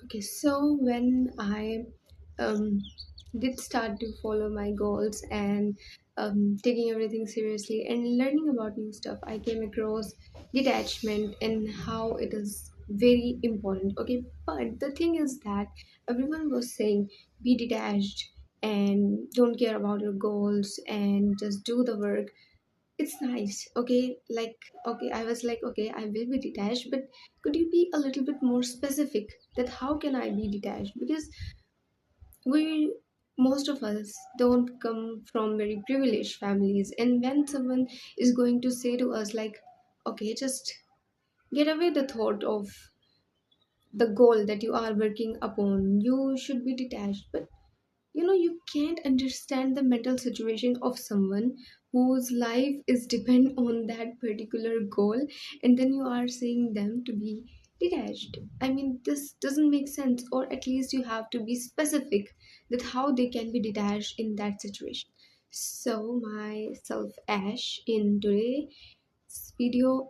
Okay, so when I um, did start to follow my goals and taking everything seriously and learning about new stuff, I came across detachment and how it is very important. Okay, but the thing is that everyone was saying be detached and don't care about your goals and just do the work. It's nice, okay, okay, I was like, okay, I will be detached, but could you be a little bit more specific that how can I be detached? Because we most of us don't come from very privileged families, and when someone is going to say to us like, okay, just get away the thought of the goal that you are working upon, you should be detached, but you can't understand the mental situation of someone whose life is depend on that particular goal, and then you are saying them to be detached. I mean, this doesn't make sense, or at least you have to be specific that how they can be detached in that situation. So myself Ash, in today's video,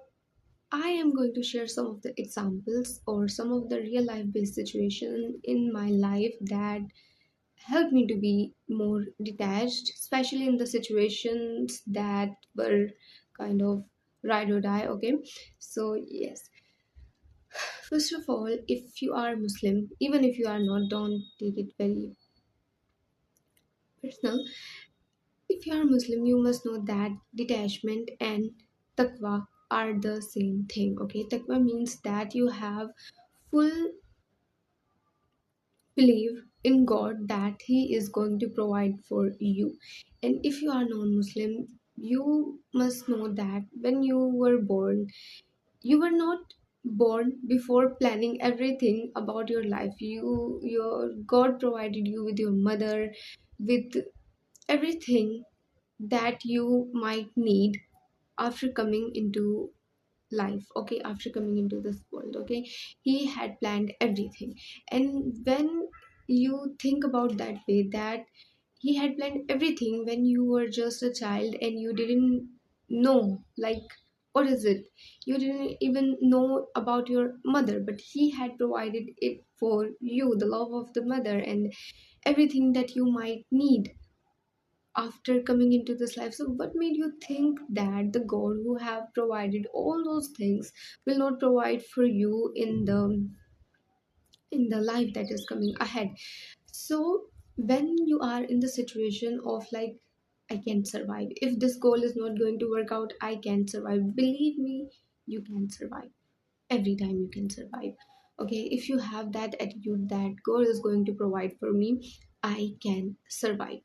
I am going to share some of the examples or some of the real life based situation in my life that helped me to be more detached, especially in the situations that were kind of ride or die. Okay, so yes, first of all, if you are Muslim, even if you are not, don't take it very personal. If you are Muslim, you must know that detachment and taqwa are the same thing. Okay, taqwa means that you have full believe in God that He is going to provide for you. And if you are non Muslim, you must know that when you were born, you were not born before planning everything about your life. Your God provided you with your mother, with everything that you might need after coming into life, okay, after coming into this world. Okay, he had planned everything. And when you think about that way, that he had planned everything when you were just a child and you didn't know, like, what is it, you didn't even know about your mother, but he had provided it for you, the love of the mother and everything that you might need after coming into this life. So what made you think that the God who have provided all those things will not provide for you in the life that is coming ahead? So when you are in the situation of like, I can survive, if this goal is not going to work out, I can survive, believe me, you can survive. Every time you can survive. Okay, if you have that attitude that God is going to provide for me, I can survive.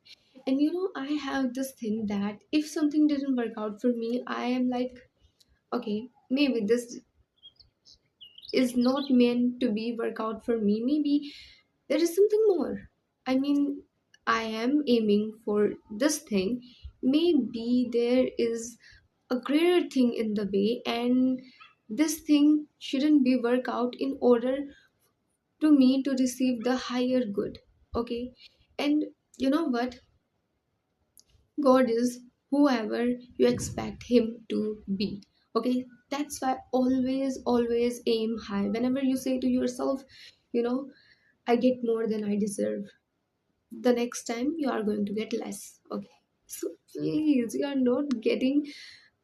And I have this thing that if something didn't work out for me, I am like, okay, maybe this is not meant to be work out for me, maybe there is something more. I mean, I am aiming for this thing, maybe there is a greater thing in the way, and this thing shouldn't be work out in order to me to receive the higher good. Okay, and you know what, God is whoever you expect him to be. Okay, that's why always aim high. Whenever you say to yourself, you know I get more than I deserve, the next time you are going to get less. Okay, so please, you are not getting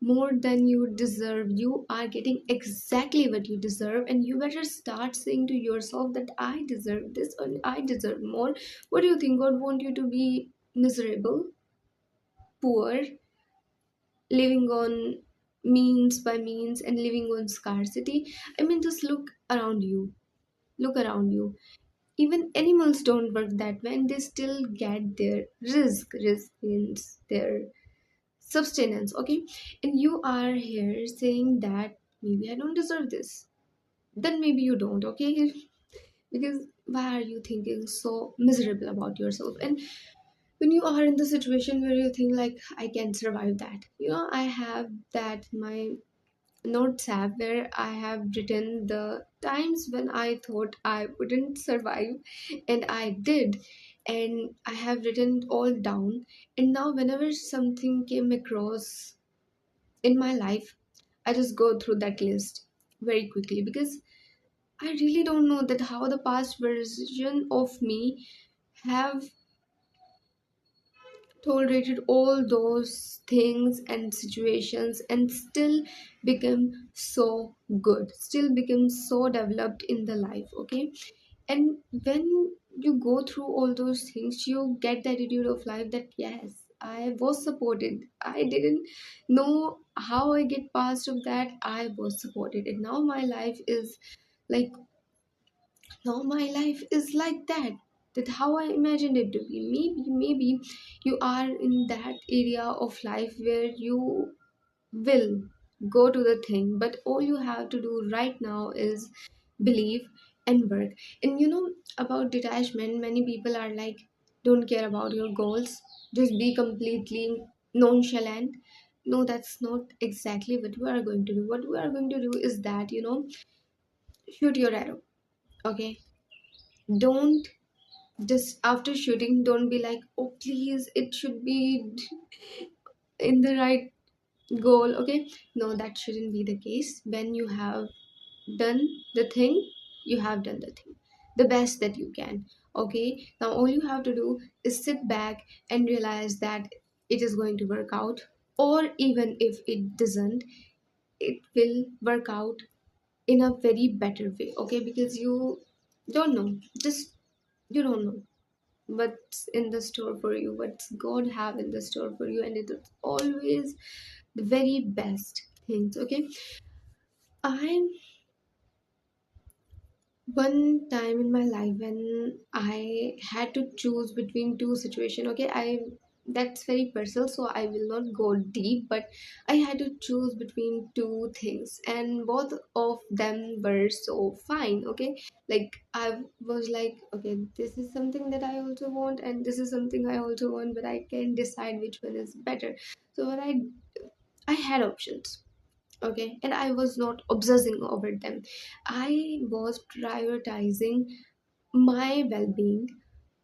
more than you deserve, you are getting exactly what you deserve, and you better start saying to yourself that I deserve this and I deserve more. What do you think, God want you to be miserable, poor, living on means by means and living on scarcity? I mean, just look around you. Even animals don't work that way and they still get their risk means their sustenance. Okay, and you are here saying that maybe I don't deserve this, then maybe you don't. Okay, because why are you thinking so miserable about yourself? And when you are in the situation where you think like, I can survive that, I have that my notes app where I have written the times when I thought I wouldn't survive and I did, and I have written it all down. And now whenever something came across in my life, I just go through that list very quickly, because I really don't know that how the past version of me have tolerated all those things and situations and still become so good, still become so developed in the life. Okay, and when you go through all those things, you get the attitude of life that yes, I was supported. I didn't know how I get past of that. I was supported, and now my life is like, now my life is like that. That how I imagined it to be. Maybe you are in that area of life where you will go to the thing, but all you have to do right now is believe and work. And you know, about detachment, many people are like, don't care about your goals, just be completely nonchalant. No, that's not exactly what we are going to do. What we are going to do is that, you know, shoot your arrow. Okay, don't, just after shooting, don't be like, oh please, it should be in the right goal. Okay, no, that shouldn't be the case. When you have done the thing, you have done the thing the best that you can. Okay, now all you have to do is sit back and realize that it is going to work out, or even if it doesn't, it will work out in a very better way. Okay, because you don't know, just you don't know what's in the store for you, what's God have in the store for you, and it is always the very best things. Okay, I, one time in my life when I had to choose between two situations. Okay, I, that's very personal, so I will not go deep, but I had to choose between two things, and both of them were so fine. Okay, like I was like, okay, this is something that I also want, and this is something I also want, but I can't decide which one is better. So what I had options. Okay, and I was not obsessing over them. I was prioritizing my well-being,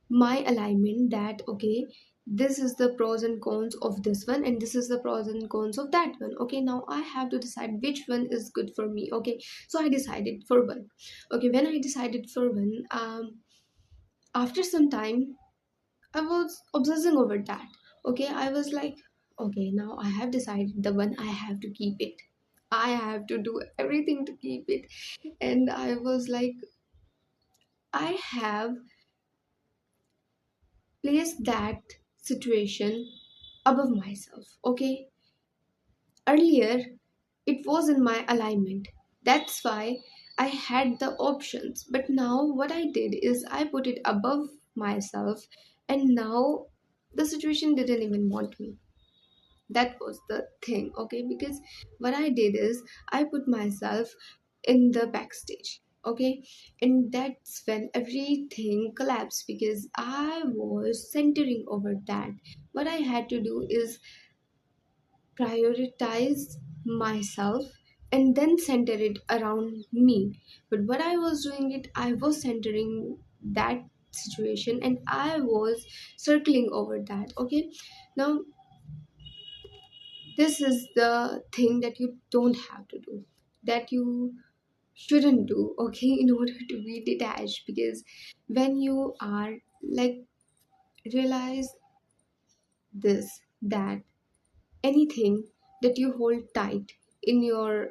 my alignment, that okay, this is the pros and cons of this one, and this is the pros and cons of that one. Okay, now I have to decide which one is good for me. Okay, so I decided for one. Okay, when I decided for one, after some time I was obsessing over that. Okay, I was like, okay, now I have decided the one, I have to keep it. I have to do everything to keep it. And I was like, I have placed that situation above myself. Okay, earlier it was in my alignment. That's why I had the options. But now what I did is I put it above myself, and now the situation didn't even want me. That was the thing. Okay, because what I did is I put myself in the backstage. Okay, and that's when everything collapsed, because I was centering over that. What I had to do is prioritize myself and then center it around me. But what I was doing it, I was centering that situation, and I was circling over that. Okay, now this is the thing that you don't have to do, that you shouldn't do. Okay, in order to be detached, because when you are like, realize this, that anything that you hold tight in your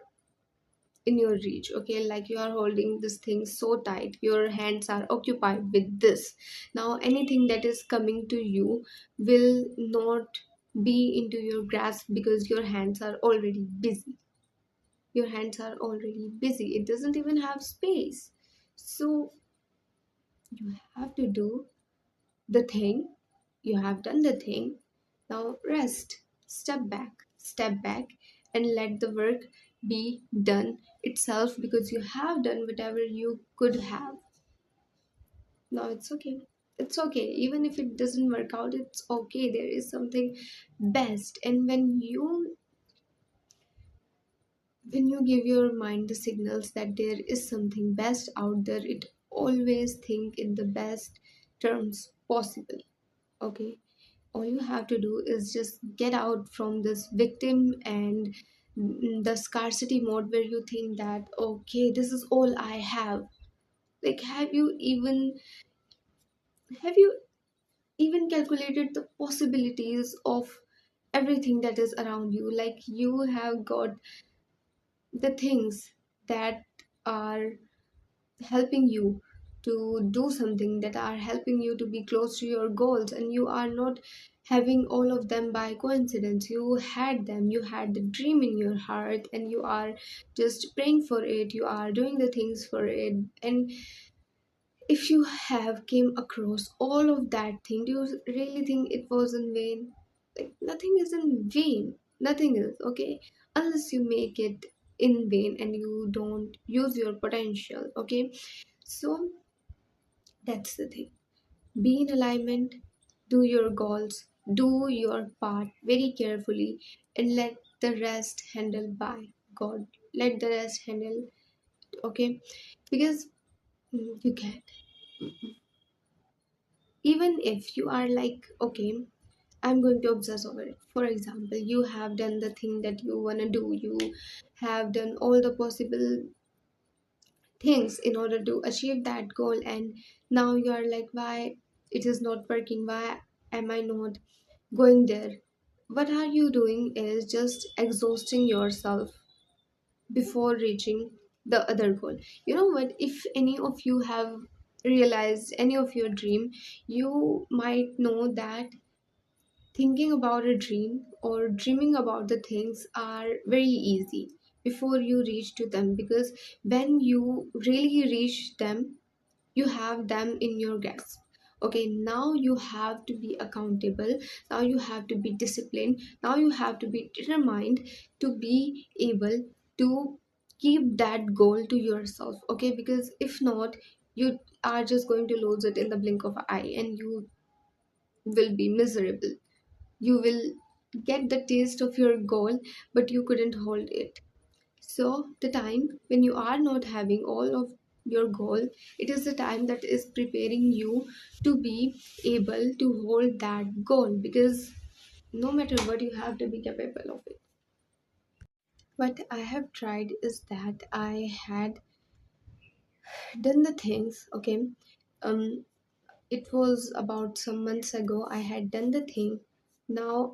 reach. Okay, like you are holding this thing so tight, your hands are occupied with this. Now anything that is coming to you will not be into your grasp, because your hands are already busy. Your hands are already busy, it doesn't even have space. So you have to do the thing, you have done the thing, now rest, step back, and let the work be done itself, because you have done whatever you could have. Now it's okay, it's okay, even if it doesn't work out, it's okay, there is something best. And when you give your mind the signals that there is something best out there, it always think in the best terms possible. Okay, all you have to do is just get out from this victim and the scarcity mode where you think that okay, this is all I have. Like, have you even calculated the possibilities of everything that is around you? Like, you have got the things that are helping you to do something, that are helping you to be close to your goals, and you are not having all of them by coincidence. You had them, you had the dream in your heart, and you are just praying for it, you are doing the things for it. And if you have came across all of that thing, do you really think it was in vain? Like, nothing is in vain, nothing is, okay, unless you make it in vain and you don't use your potential, okay. So that's the thing. Be in alignment, do your goals, do your part very carefully, and let the rest handle by God. Let the rest handle, okay? Because you can. Even if you are like, okay, I'm going to obsess over it. For example, you have done the thing that you want to do, you have done all the possible things in order to achieve that goal, and now you are like, why it is not working? Why am I not going there? What are you doing is just exhausting yourself before reaching the other goal. You know what? If any of you have realized any of your dream, you might know that thinking about a dream or dreaming about the things are very easy before you reach to them, because when you really reach them, you have them in your grasp. Okay, now you have to be accountable, now you have to be disciplined, now you have to be determined to be able to keep that goal to yourself, okay, because if not, you are just going to lose it in the blink of an eye, and you will be miserable. You will get the taste of your goal, but you couldn't hold it. So, the time when you are not having all of your goal, it is the time that is preparing you to be able to hold that goal, because no matter what, you have to be capable of it. What I have tried is that I had done the things, okay. Um, it was about some months ago. I had done the thing. Now,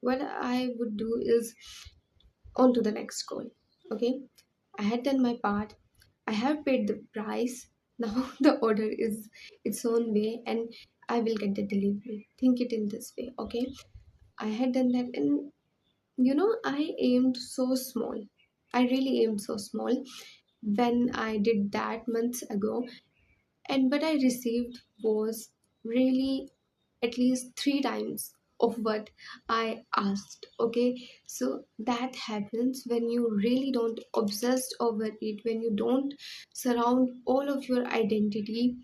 what I would do is on to the next goal. Okay, I had done my part. I have paid the price. Now the order is its own way, and I will get the delivery. Think it in this way. Okay, I had done that, and I aimed so small. I really aimed so small when I did that months ago, and what I received was really at least three times of what I asked. Okay, so that happens when you really don't obsess over it, when you don't surround all of your identity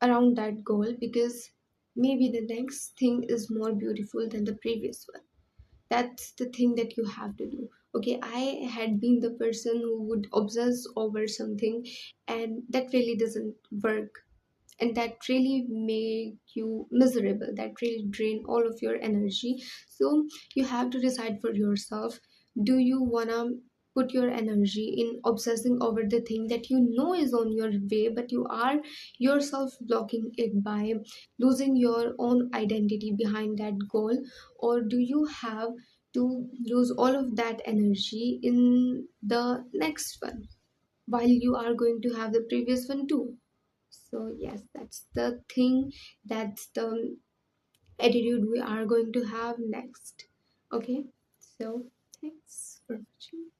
around that goal, because maybe the next thing is more beautiful than the previous one. That's the thing that you have to do. Okay, I had been the person who would obsess over something, and that really doesn't work, and that really make you miserable, that really drain all of your energy. So you have to decide for yourself, do you want to put your energy in obsessing over the thing that you know is on your way, but you are yourself blocking it by losing your own identity behind that goal, or do you have to use all of that energy in the next one while you are going to have the previous one too? So, yes, that's the thing, that's the attitude we are going to have next. Okay, so thanks for watching.